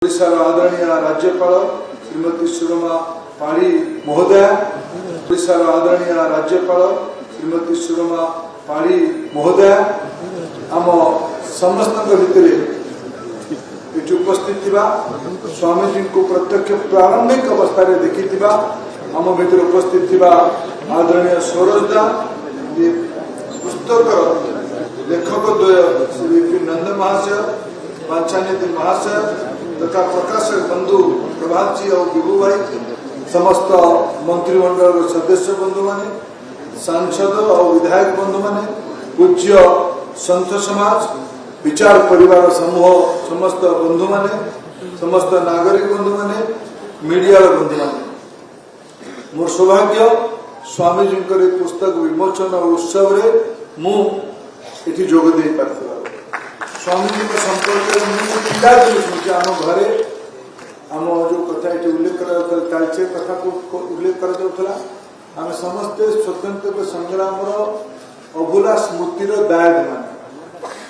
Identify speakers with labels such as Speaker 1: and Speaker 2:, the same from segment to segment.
Speaker 1: ओडिशार आदरणीय राज्यपाल श्रीमती सुरमा पाढ़ी महोदया, ओडिशार आदरणीय राज्यपाल श्रीमती सुरमा पाढ़ी महोदया, आम समस्त भितर उपस्थित स्वामीजी को प्रत्यक्ष प्रारंभिक अवस्था देखी आम भर उपस्थित आदरणीय सरोजदा पुस्तक लेखक द्वय श्री पी नंद महाशय, बांछानिधि महाशय तथा प्रकाशक बंधु प्रभात जी और विभू भाई, समस्त मंत्रिमंडल सदस्य बंधु माने, सांसद और विधायक बंधु माने, पूज्य संत समाज, विचार परिवार समूह समस्त बंधु माने, समस्त नागरिक बंधु माने, मीडिया बंधु माने, मोर सौभाग्य स्वामीजी पुस्तक विमोचन उत्सव रे मुझे जोग दे पार। स्वामीजी संपर्क पिला आम घरे आम जो कथा ये उल्लेख कर कथा को उल्लेख कर समस्ते स्वतंत्र संग्राम अभूला स्मृतिर दायक मान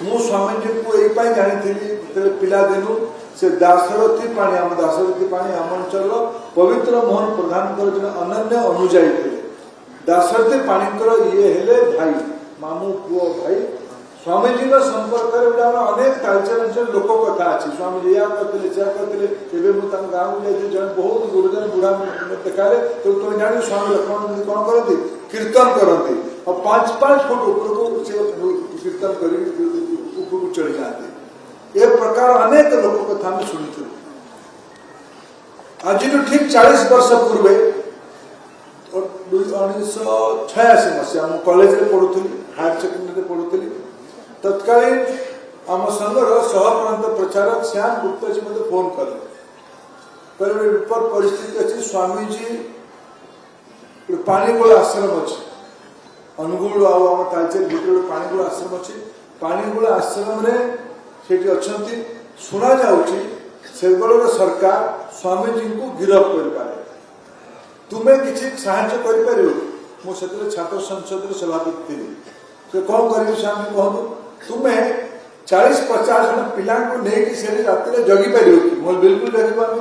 Speaker 1: मु स्वामीजी को यही जानी पिला दिनु से दाशरथी पाणी आम दाशरथी पाणी आम अंचल पवित्र मोहन प्रधान जन अनन्य अनुजाई थे। दाशरथी पाणी ये हेले भाई मामू पुओ भाई। स्वामीजी संपर्क अनेक कल्चर लोक कथा अच्छी स्वामीजी या करते गाँव जन बहुत गुरुजन बुढ़ा देखा तो तुम जान स्वामी लक्ष्मण कौन करती कीर्तन करती और 5-5 फुट ऊपर को कीर्तन कर चढ़ी जाते। ये प्रकार अनेक लोक कथा में शुणी आज ठीक 40 वर्ष पूर्वे 1986 मसीहा कॉलेज में पढ़ुली हायर सेकेंडरी पढ़ुली। तत्कालीन आम संघर सहप्रांत प्रचारक श्याम गुप्ता जी मत फोन कले विपद परिस्थिति अच्छी स्वामीजी पाणीगोल आश्रम अच्छे अनुगुल आम तालचेर भीतर पाणीगोल आश्रम अच्छे। पाणीगोल आश्रम से शुणा जागर सरकार स्वामीजी को गिरफ्त कर तुम्हें किसी साहाय्य कर मुझे छात्र संसद सभापति थी से कौन कर स्वामी कहूँ तुम्हें 40-50 जन पिला नहीं रात जगी पार मोर बिल्कुल जगी पारे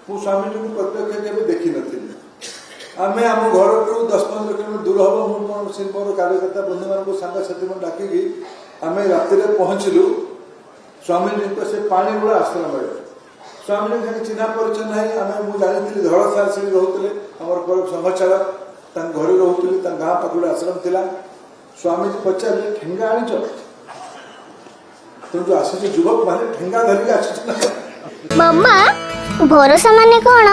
Speaker 1: मु स्वामीजी को प्रत्यक्ष केवे देखी नी आम आम घर 10-15 किलोमीटर दूर हम मोर कार्यकर्ता बंधु मान सांगसाथी मैं डाकिकी आम रात पहुँचलु स्वामीजी से पाणीगोल आश्रम स्वामीजी चिन्हा परिचय ना आम मुझे जानी धड़ सार से रोते आम संघ चालक घर रोली गाँ पाखे आश्रम थिला। स्वामीजी पचारे ठेंगा आनीच तुम जो आसी युवक माने ठेंगा धरिक आसी
Speaker 2: मम्मा भरोसा माने कौन?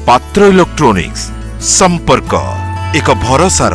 Speaker 3: पात्र इलेक्ट्रॉनिक्स संपर्क एक भरोसार